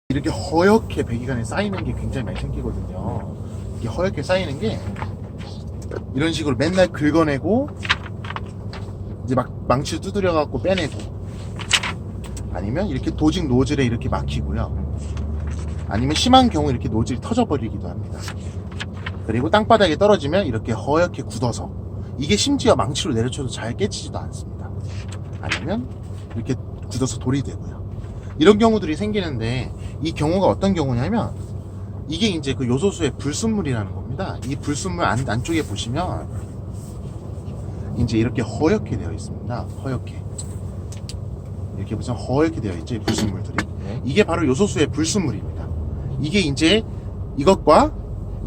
이렇게 허옇게 배기관에 쌓이는 게 굉장히 많이 생기거든요. 이게 허옇게 쌓이는 게 이런 식으로 맨날 긁어내고 이제 막 망치로 두드려 갖고 빼내고, 아니면 이렇게 도직 노즐에 이렇게 막히고요, 아니면 심한 경우 이렇게 노즐이 터져버리기도 합니다. 그리고 땅바닥에 떨어지면 이렇게 허옇게 굳어서, 이게 심지어 망치로 내려쳐도 잘 깨지지도 않습니다. 아니면 이렇게 굳어서 돌이 되고요. 이런 경우들이 생기는데, 이 경우가 어떤 경우냐면 이게 이제 그 요소수의 불순물이라는 겁니다. 이 불순물 안쪽에 보시면 이제 이렇게 허옇게 되어 있습니다. 허옇게 이렇게 보시면 허옇게 되어 있죠, 이 불순물들이. 이게 바로 요소수의 불순물입니다. 이게 이제 이것과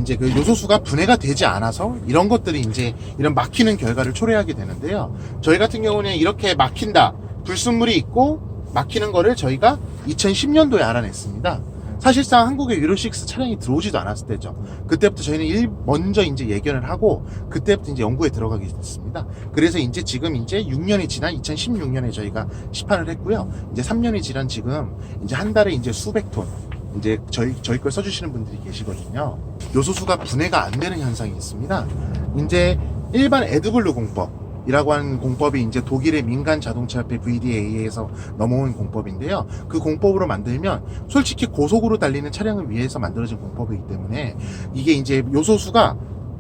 이제 그 요소수가 분해가 되지 않아서 이런 것들이 이제 이런 막히는 결과를 초래하게 되는데요. 저희 같은 경우는 이렇게 막힌다, 불순물이 있고 막히는 거를 저희가 2010년도에 알아냈습니다. 사실상 한국에 유로6 차량이 들어오지도 않았을 때죠. 그때부터 저희는 먼저 이제 예견을 하고, 그때부터 이제 연구에 들어가게 됐습니다. 그래서 이제 지금 이제 6년이 지난 2016년에 저희가 시판을 했고요. 이제 3년이 지난 지금 이제 한 달에 이제 수백 톤 이제 저희 걸 써주시는 분들이 계시거든요. 요소수가 분해가 안 되는 현상이 있습니다. 이제 일반 에드블루 공법이라고 하는 공법이 이제 독일의 민간 자동차협회 VDA에서 넘어온 공법인데요. 그 공법으로 만들면 솔직히 고속으로 달리는 차량을 위해서 만들어진 공법이기 때문에 이게 이제 요소수가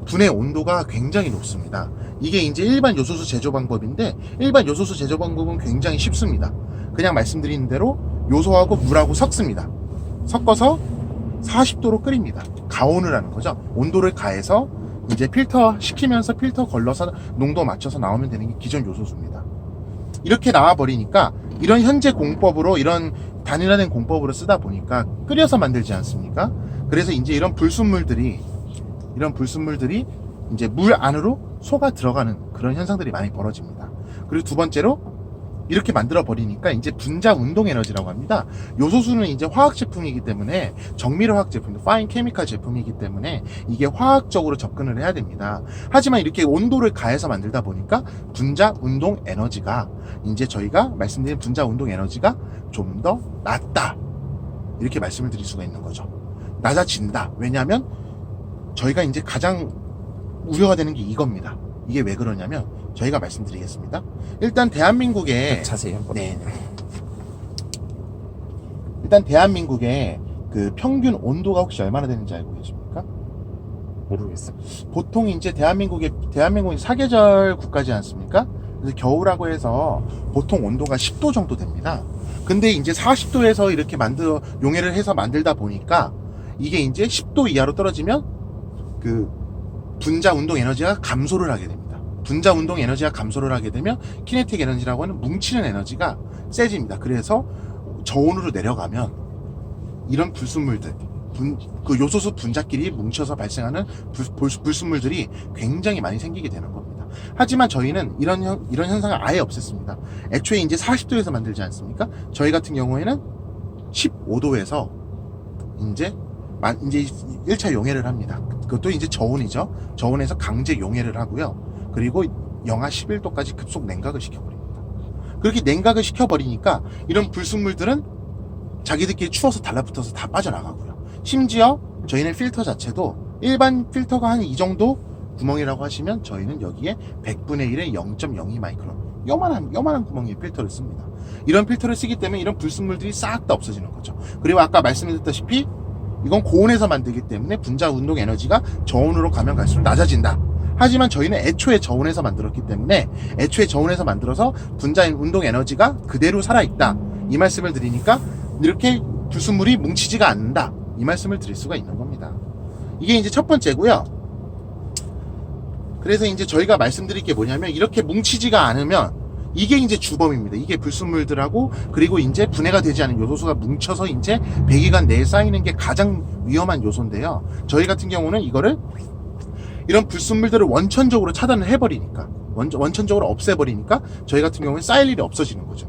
분해 온도가 굉장히 높습니다. 이게 이제 일반 요소수 제조 방법인데, 일반 요소수 제조 방법은 굉장히 쉽습니다. 그냥 말씀드린 대로 요소하고 물하고 섞습니다. 섞어서 40도로 끓입니다. 가온을 하는 거죠. 온도를 가해서 이제 필터 시키면서 필터 걸러서 농도 맞춰서 나오면 되는 게 기존 요소수입니다. 이렇게 나와버리니까 이런 현재 공법으로, 이런 단일화된 공법으로 쓰다 보니까 끓여서 만들지 않습니까? 그래서 이제 이런 불순물들이 이제 물 안으로 속아 들어가는 그런 현상들이 많이 벌어집니다. 그리고 두 번째로, 이렇게 만들어 버리니까 이제 분자 운동 에너지라고 합니다. 요소수는 이제 화학 제품이기 때문에, 정밀 화학 제품, 파인 케미칼 제품이기 때문에 이게 화학적으로 접근을 해야 됩니다. 하지만 이렇게 온도를 가해서 만들다 보니까 분자 운동 에너지가, 이제 저희가 말씀드린 분자 운동 에너지가 좀 더 낮다, 이렇게 말씀을 드릴 수가 있는 거죠. 낮아진다. 왜냐하면 저희가 이제 가장 우려가 되는 게 이겁니다. 이게 왜 그러냐면, 저희가 말씀드리겠습니다. 일단 대한민국의 자세히 한번. 네. 일단 대한민국의 그 평균 온도가 혹시 얼마나 되는지 알고 계십니까? 모르겠어요. 보통 이제 대한민국은 사계절 국가지 않습니까? 그래서 겨울하고 해서 보통 온도가 10도 정도 됩니다. 근데 이제 40도에서 이렇게 용해를 해서 만들다 보니까 이게 이제 10도 이하로 떨어지면 그 분자 운동 에너지가 감소를 하게 됩니다. 분자 운동 에너지가 감소를 하게 되면 키네틱 에너지라고 하는 뭉치는 에너지가 세집니다. 그래서 저온으로 내려가면 이런 불순물들, 그 요소수 분자끼리 뭉쳐서 발생하는 불순물들이 굉장히 많이 생기게 되는 겁니다. 하지만 저희는 이런 현상을 아예 없앴습니다. 애초에 이제 40도에서 만들지 않습니까? 저희 같은 경우에는 15도에서 이제 1차 용해를 합니다. 그것도 이제 저온이죠. 저온에서 강제 용해를 하고요. 그리고 영하 11도까지 급속 냉각을 시켜버립니다. 그렇게 냉각을 시켜버리니까 이런 불순물들은 자기들끼리 추워서 달라붙어서 다 빠져나가고요. 심지어 저희는 필터 자체도 일반 필터가 한 이 정도 구멍이라고 하시면, 저희는 여기에 100분의 1의 0.02 마이크론, 요만한 구멍의 필터를 씁니다. 이런 필터를 쓰기 때문에 이런 불순물들이 싹 다 없어지는 거죠. 그리고 아까 말씀드렸다시피 이건 고온에서 만들기 때문에 분자 운동 에너지가 저온으로 가면 갈수록 낮아진다. 하지만 저희는 애초에 저온에서 만들었기 때문에, 애초에 저온에서 만들어서 분자 운동 에너지가 그대로 살아있다, 이 말씀을 드리니까 이렇게 불순물이 뭉치지가 않는다, 이 말씀을 드릴 수가 있는 겁니다. 이게 이제 첫 번째고요. 그래서 이제 저희가 말씀드릴 게 뭐냐면, 이렇게 뭉치지가 않으면 이게 이제 주범입니다. 이게 불순물들하고, 그리고 이제 분해가 되지 않은 요소수가 뭉쳐서 이제 배기관 내에 쌓이는 게 가장 위험한 요소인데요. 저희 같은 경우는 이런 불순물들을 원천적으로 차단을 해버리니까, 원천적으로 없애버리니까 저희 같은 경우는 쌓일 일이 없어지는 거죠.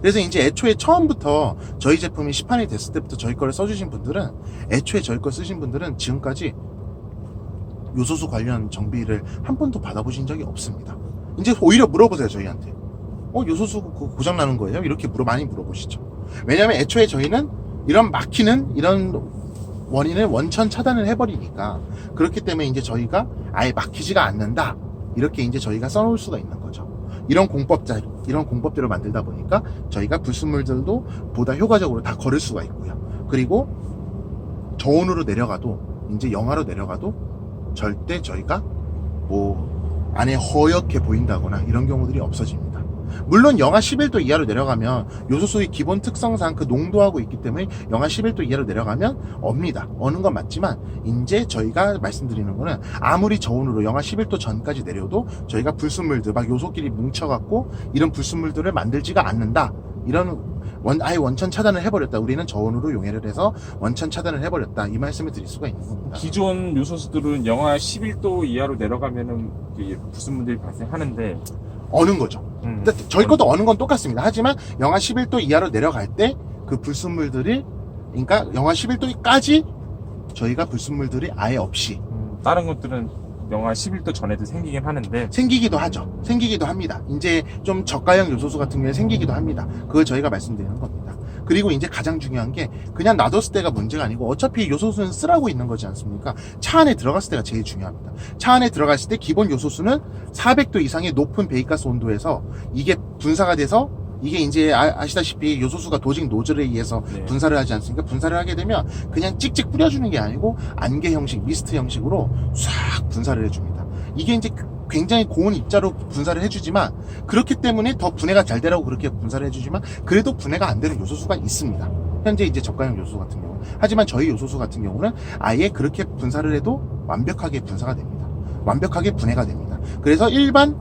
그래서 이제 애초에 처음부터 저희 제품이 시판이 됐을 때부터 저희 거를 써주신 분들은, 애초에 저희 거 쓰신 분들은 지금까지 요소수 관련 정비를 한 번도 받아보신 적이 없습니다. 이제 오히려 물어보세요, 저희한테. 요소수 고장 나는 거예요? 이렇게 많이 물어보시죠. 왜냐면 애초에 저희는 이런 막히는 이런 원인을 원천 차단을 해버리니까 그렇기 때문에 이제 저희가 아예 막히지가 않는다 이렇게 이제 저희가 써놓을 수가 있는 거죠. 이런 공법들을 만들다 보니까 저희가 불순물들도 보다 효과적으로 다 걸을 수가 있고요. 그리고 저온으로 내려가도 이제 영하로 내려가도 절대 저희가 뭐 안에 허옇게 보인다거나 이런 경우들이 없어집니다. 물론 영하 11도 이하로 내려가면 요소수의 기본 특성상 그 농도하고 있기 때문에 영하 11도 이하로 내려가면 어는 건 맞지만 이제 저희가 말씀드리는 거는 아무리 저온으로 영하 11도 전까지 내려도 저희가 불순물들 막 요소끼리 뭉쳐갖고 이런 불순물들을 만들지가 않는다. 이런 아예 원천 차단을 해버렸다. 우리는 저온으로 용해를 해서 원천 차단을 해버렸다. 이 말씀을 드릴 수가 있는 겁니다. 기존 요소수들은 영하 11도 이하로 내려가면은 불순물들이 발생하는데 어는 거죠. 근데 저희 것도 어는 건 똑같습니다. 하지만 영하 11도 이하로 내려갈 때 그 불순물들이 그러니까 영하 11도까지 저희가 불순물들이 아예 없이 다른 것들은 영하 11도 전에도 생기긴 하는데 생기기도 하죠. 생기기도 합니다. 이제 좀 저가형 요소수 같은 경우에 생기기도 합니다. 그걸 저희가 말씀드리는 겁니다. 그리고 이제 가장 중요한 게 그냥 놔뒀을 때가 문제가 아니고 어차피 요소수는 쓰라고 있는 거지 않습니까? 차 안에 들어갔을 때가 제일 중요합니다. 차 안에 들어갔을 때 기본 요소수는 400도 이상의 높은 배기가스 온도에서 이게 분사가 돼서 이게 이제 아시다시피 요소수가 도직 노즐에 의해서 네. 분사를 하지 않습니까? 분사를 하게 되면 그냥 찍찍 뿌려주는 게 아니고 안개 형식, 미스트 형식으로 싹 분사를 해줍니다. 이게 이제 굉장히 고온 입자로 분사를 해주지만 그렇기 때문에 더 분해가 잘 되라고 그렇게 분사를 해주지만 그래도 분해가 안 되는 요소수가 있습니다. 현재 이제 저가형 요소수 같은 경우. 하지만 저희 요소수 같은 경우는 아예 그렇게 분사를 해도 완벽하게 분사가 됩니다. 완벽하게 분해가 됩니다. 그래서 일반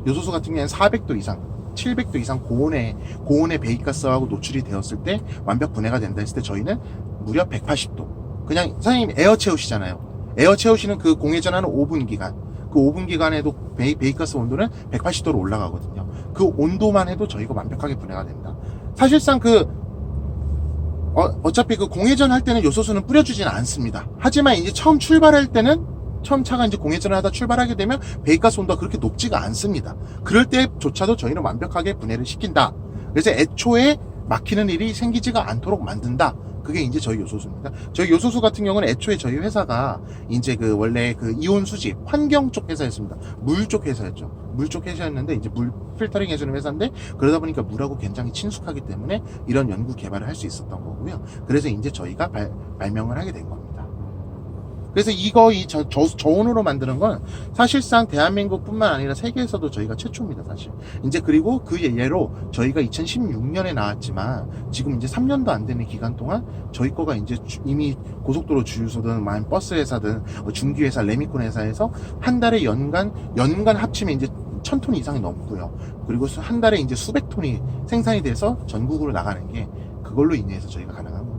요소수 같은 경우에는 400도 이상 700도 이상 고온의 배기가스하고 노출이 되었을 때 완벽 분해가 된다 했을 때 저희는 무려 180도. 그냥 선생님 에어 채우시잖아요. 에어 채우시는 그 공회전하는 5분 기간. 그 5분 기간에도 배기가스 온도는 180도로 올라가거든요. 그 온도만 해도 저희가 완벽하게 분해가 된다. 사실상 어차피 그 공회전 할 때는 요소수는 뿌려주지는 않습니다. 하지만 이제 처음 출발할 때는 처음 차가 이제 공회전을 하다 출발하게 되면 배기가스 온도가 그렇게 높지가 않습니다. 그럴 때조차도 저희는 완벽하게 분해를 시킨다. 그래서 애초에 막히는 일이 생기지가 않도록 만든다. 그게 이제 저희 요소수입니다. 저희 요소수 같은 경우는 애초에 저희 회사가 이제 원래 이온 수집, 환경 쪽 회사였습니다. 물 쪽 회사였죠. 물 쪽 회사였는데 이제 물 필터링 해주는 회사인데 그러다 보니까 물하고 굉장히 친숙하기 때문에 이런 연구 개발을 할 수 있었던 거고요. 그래서 이제 저희가 발명을 하게 된 겁니다. 그래서 저온으로 만드는 건 사실상 대한민국뿐만 아니라 세계에서도 저희가 최초입니다, 사실. 이제 그리고 그 예로 저희가 2016년에 나왔지만 지금 이제 3년도 안 되는 기간 동안 저희 거가 이제 이미 고속도로 주유소든 버스 회사든 중기회사, 레미콘 회사에서 한 달에 연간 합치면 이제 1000톤 이상이 넘고요. 그리고 한 달에 이제 수백 톤이 생산이 돼서 전국으로 나가는 게 그걸로 인해서 저희가 가능한 겁니다.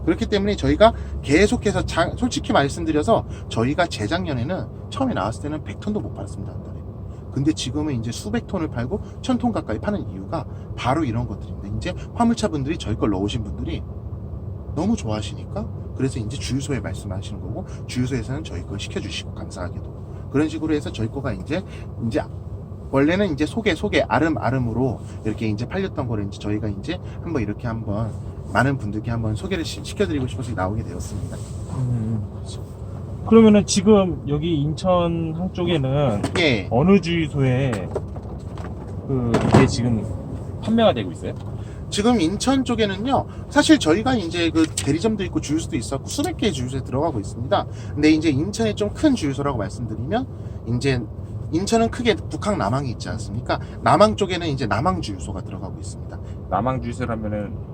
그렇기 때문에 저희가 계속해서 솔직히 말씀드려서 저희가 재작년에는 처음에 나왔을 때는 100톤도 못 팔았습니다, 한 달에. 근데 지금은 이제 수백 톤을 팔고 1000톤 가까이 파는 이유가 바로 이런 것들입니다. 이제 화물차 분들이 저희 걸 넣으신 분들이 너무 좋아하시니까 그래서 이제 주유소에 말씀하시는 거고 주유소에서는 저희 걸 시켜주시고 감사하게도 그런 식으로 해서 저희 거가 이제 원래는 이제 소개 아름으로 이렇게 이제 팔렸던 거를 이제 저희가 이제 한번 많은 분들께 한번 소개를 시켜드리고 싶어서 나오게 되었습니다. 그러면은 지금 여기 인천 한쪽에는 예. 어느 주유소에 이게 지금 판매가 되고 있어요? 지금 인천 쪽에는요, 사실 저희가 이제 대리점도 있고 주유소도 있었고 수백 개의 주유소에 들어가고 있습니다. 근데 이제 인천에 좀 큰 주유소라고 말씀드리면 이제 인천은 크게 북항 남항이 있지 않습니까? 남항 쪽에는 이제 남항 주유소가 들어가고 있습니다. 남항 주유소라면은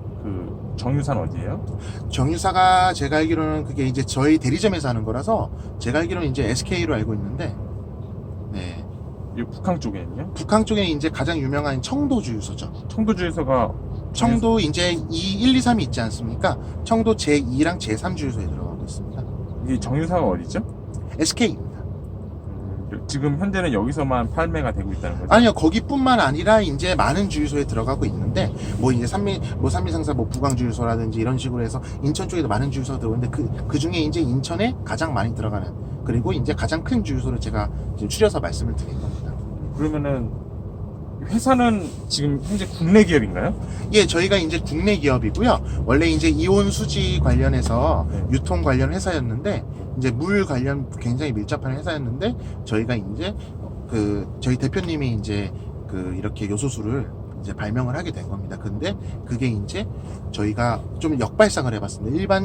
정유사는 어디예요? 정유사가 제가 알기로는 그게 이제 저희 대리점에서 하는 거라서 제가 알기로는 이제 SK로 알고 있는데, 네. 이 북항 쪽에는요? 북항 쪽에 이제 가장 유명한 청도 주유소죠. 청도 주유소가 청도 이제 1, 2, 3이 있지 않습니까? 청도 제2랑 제3 주유소에 들어가고 있습니다. 이 정유사가 어디죠? SK입니다. 지금 현재는 여기서만 판매가 되고 있다는 거죠? 아니요, 거기뿐만 아니라 이제 많은 주유소에 들어가고 있는데, 이제 삼미상사 부광 주유소라든지 이런 식으로 해서 인천 쪽에도 많은 주유소가 들어오는데 그 중에 이제 인천에 가장 많이 들어가는 그리고 이제 가장 큰 주유소를 제가 지금 추려서 말씀을 드린 겁니다. 그러면은 회사는 지금 현재 국내 기업인가요? 예, 저희가 이제 국내 기업이고요. 원래 이제 이온 수지 관련해서 네. 유통 관련 회사였는데, 이제 물 관련 굉장히 밀접한 회사였는데, 저희가 이제 저희 대표님이 이제 이렇게 요소수를 이제 발명을 하게 된 겁니다. 근데 그게 이제 저희가 좀 역발상을 해봤습니다.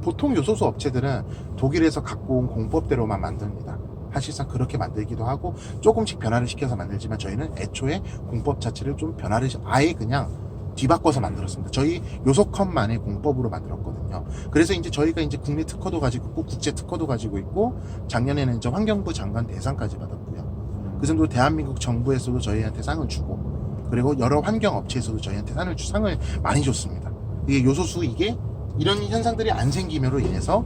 보통 요소수 업체들은 독일에서 갖고 온 공법대로만 만듭니다. 사실상 그렇게 만들기도 하고 조금씩 변화를 시켜서 만들지만 저희는 애초에 공법 자체를 좀 변화를 아예 그냥 뒤바꿔서 만들었습니다. 저희 요소컵만의 공법으로 만들었거든요. 그래서 이제 저희가 이제 국내 특허도 가지고 있고 국제 특허도 가지고 있고 작년에는 이제 환경부 장관 대상까지 받았고요. 그 정도로 대한민국 정부에서도 저희한테 상을 주고 그리고 여러 환경 업체에서도 저희한테 상을 많이 줬습니다. 이게 요소수 이런 현상들이 안 생김으로 인해서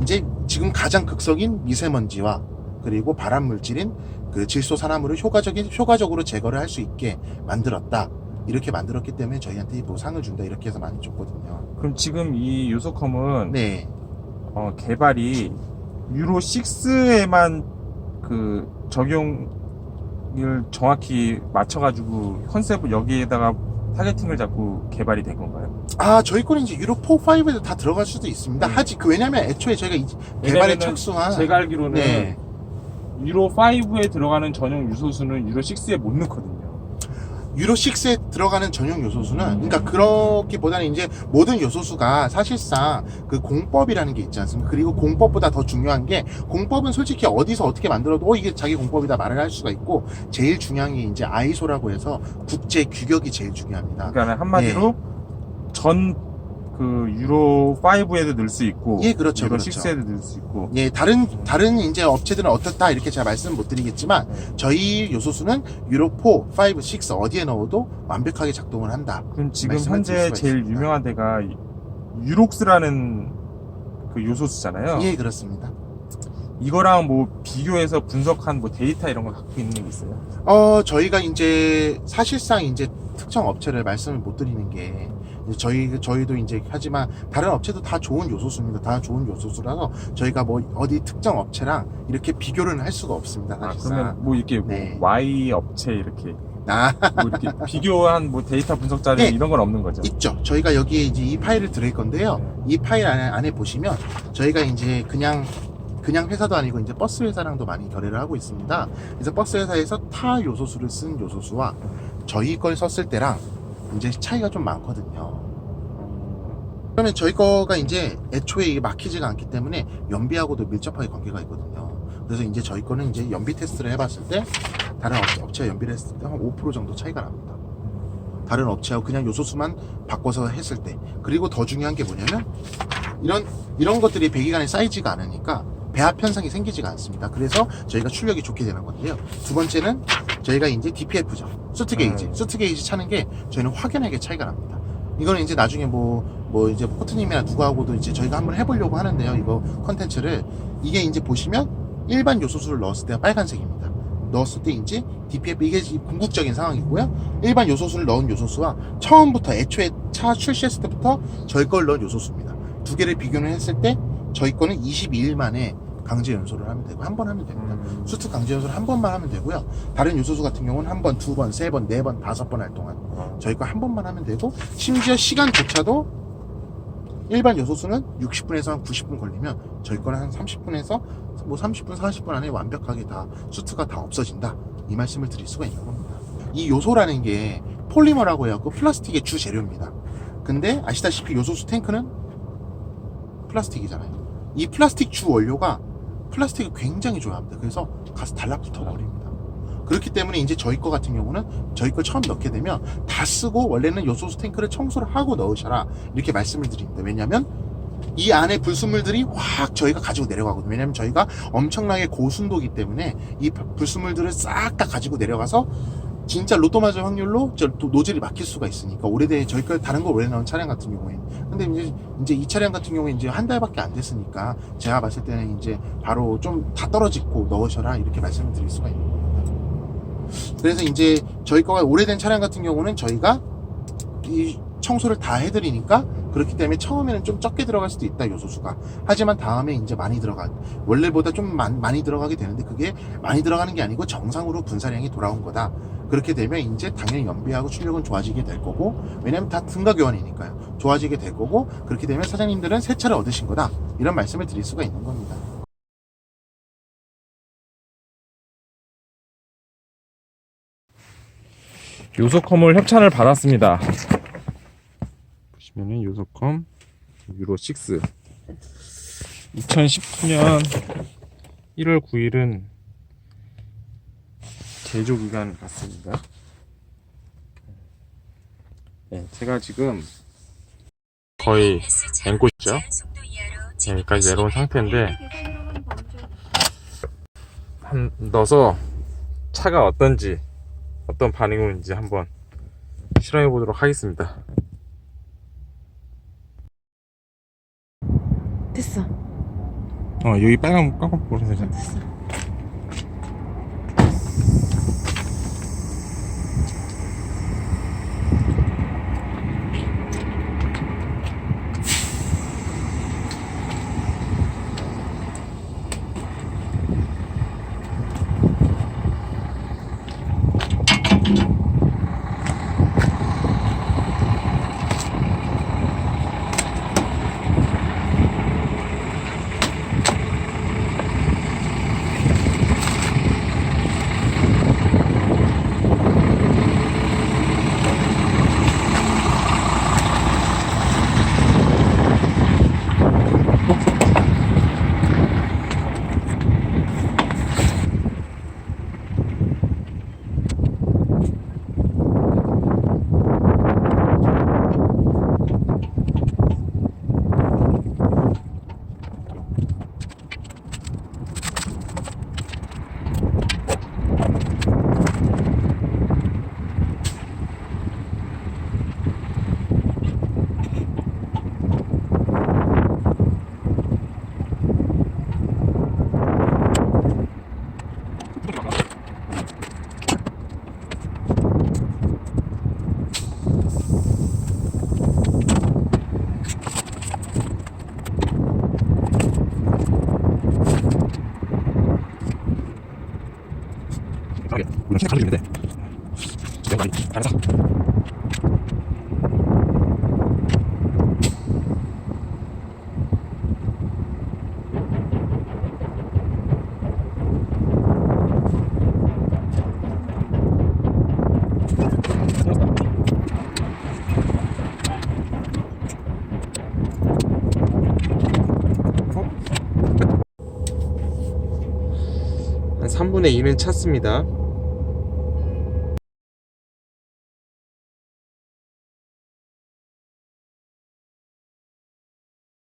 이제 지금 가장 극성인 미세먼지와 그리고 발암 물질인 질소산화물을 효과적으로 제거를 할 수 있게 만들었다. 이렇게 만들었기 때문에 저희한테 뭐 상을 준다 이렇게 해서 많이 줬거든요. 그럼 지금 이 요소컴은 네. 개발이 유로 6에만 적용을 정확히 맞춰가지고 컨셉을 여기에다가 타겟팅을 잡고 개발이 된 건가요? 저희 거는 이제 유로 4, 5에도 다 들어갈 수도 있습니다. 왜냐면 애초에 저희가 개발에 왜냐면은 착수한 제가 알기로는 네. 유로 5에 들어가는 전용 요소수는 유로 6에 못 넣거든요. 유로 6에 들어가는 전용 요소수는 그러니까 그렇기보다는 이제 모든 요소수가 사실상 공법이라는 게 있지 않습니까? 그리고 공법보다 더 중요한 게 공법은 솔직히 어디서 어떻게 만들어도 이게 자기 공법이다 말을 할 수가 있고 제일 중요한 게 이제 아이소라고 해서 국제 규격이 제일 중요합니다. 그러니까 한마디로 전 유로 5에도 넣을 수 있고 예, 그렇죠, 유로 그렇죠. 6에도 넣을 수 있고 예, 다른 이제 업체들은 어떻다 이렇게 제가 말씀 못 드리겠지만 저희 요소수는 유로 4, 5, 6 어디에 넣어도 완벽하게 작동을 한다. 그럼 지금 말씀을 현재 드릴 수가 제일 있습니다. 유명한 데가 유록스라는 요소수잖아요. 예, 그렇습니다. 이거랑 뭐 비교해서 분석한 뭐 데이터 이런 걸 갖고 있는 게 있어요? 저희가 이제 사실상 이제 특정 업체를 말씀을 못 드리는 게 이제 저희도 이제 하지만 다른 업체도 다 좋은 요소수입니다. 다 좋은 요소수라서 저희가 뭐 어디 특정 업체랑 이렇게 비교를 할 수가 없습니다. 사실상. 그러면 뭐 이렇게 네. 뭐 Y 업체 이렇게 아, 뭐 이렇게 비교한 뭐 데이터 분석 자료 네. 이런 건 없는 거죠? 있죠. 저희가 여기에 이제 이 파일을 드릴 건데요. 네. 이 파일 안에 보시면 저희가 이제 그냥 회사도 아니고 이제 버스 회사랑도 많이 거래를 하고 있습니다. 그래서 버스 회사에서 타 요소수를 쓴 요소수와 저희 걸 썼을 때랑 이제 차이가 좀 많거든요. 그러면 저희 거가 이제 애초에 이게 막히지가 않기 때문에 연비하고도 밀접하게 관계가 있거든요. 그래서 이제 저희 거는 이제 연비 테스트를 해봤을 때 다른 업체와 연비를 했을 때 한 5% 정도 차이가 납니다. 다른 업체하고 그냥 요소수만 바꿔서 했을 때. 그리고 더 중요한 게 뭐냐면 이런 것들이 배기관에 쌓이지가 않으니까 배합 현상이 생기지가 않습니다. 그래서 저희가 출력이 좋게 되는 건데요. 두 번째는 저희가 이제 DPF죠. 수트 게이지. 수트 게이지 차는 게 저희는 확연하게 차이가 납니다. 이거는 이제 나중에 이제 코트님이나 누구하고도 이제 저희가 한번 해보려고 하는데요. 이거 컨텐츠를 이게 이제 보시면 일반 요소수를 넣었을 때가 빨간색입니다. 넣었을 때 이제 DPF 이게 궁극적인 상황이고요. 일반 요소수를 넣은 요소수와 처음부터 애초에 차 출시했을 때부터 저희 걸 넣은 요소수입니다. 두 개를 비교를 했을 때 저희 거는 22일 만에 강제 연소를 하면 되고 한 번 하면 됩니다. 수트 강제 연소를 한 번만 하면 되고요. 다른 요소수 같은 경우는 한 번, 두 번, 세 번, 네 번, 5번 할 동안 저희 거 한 번만 하면 되고 심지어 시간조차도 일반 요소수는 60분에서 한 90분 걸리면 저희 거는 한 30분에서 뭐 30분, 40분 안에 완벽하게 다 수트가 다 없어진다. 이 말씀을 드릴 수가 있는 겁니다. 이 요소라는 게 폴리머라고 해갖고 플라스틱의 주 재료입니다. 근데 아시다시피 요소수 탱크는 플라스틱이잖아요. 이 플라스틱 주 원료가 플라스틱을 굉장히 좋아합니다. 그래서 가서 달라붙어 버립니다. 그렇기 때문에 이제 저희 거 같은 경우는 저희 걸 처음 넣게 되면 다 쓰고 원래는 요소수 탱크를 청소를 하고 넣으셔라 이렇게 말씀을 드립니다. 왜냐면 이 안에 불순물들이 확 저희가 가지고 내려가거든요. 왜냐면 저희가 엄청나게 고순도기 때문에 이 불순물들을 싹 다 가지고 내려가서 진짜 로또 맞을 확률로 노즐이 막힐 수가 있으니까 저희 거 다른 거 오래 나온 차량 같은 경우에는 근데 이제 이 차량 같은 경우에 이제 한 달밖에 안 됐으니까 제가 봤을 때는 이제 바로 좀 다 떨어지고 넣으셔라 이렇게 말씀을 드릴 수가 있는 겁니다. 그래서 이제 저희 거가 오래된 차량 같은 경우는 저희가 이 청소를 다 해드리니까 그렇기 때문에 처음에는 좀 적게 들어갈 수도 있다, 요소수가. 하지만 다음에 이제 많이 원래보다 좀 많이 들어가게 되는데, 그게 많이 들어가는 게 아니고 정상으로 분사량이 돌아온 거다. 그렇게 되면 이제 당연히 연비하고 출력은 좋아지게 될 거고, 왜냐면 다 등가 교환이니까요. 좋아지게 될 거고, 그렇게 되면 사장님들은 새 차를 얻으신 거다, 이런 말씀을 드릴 수가 있는 겁니다. 요소컴을 협찬을 받았습니다. 보시면은 요소컴 유로 6 2019년 1월 9일은 제조 기간 같습니다. 네, 제가 지금 거의 앵꽃이죠. 여기까지 내려온 상태인데, 넣어서 차가 어떤지, 어떤 반응이 오는지 한번 실험해 보도록 하겠습니다. 됐어. 여기 빨간 보라색. 됐어. 물론 책 가지고 있는데 내가 많이 안 사. 한 3분의 2는 찼습니다.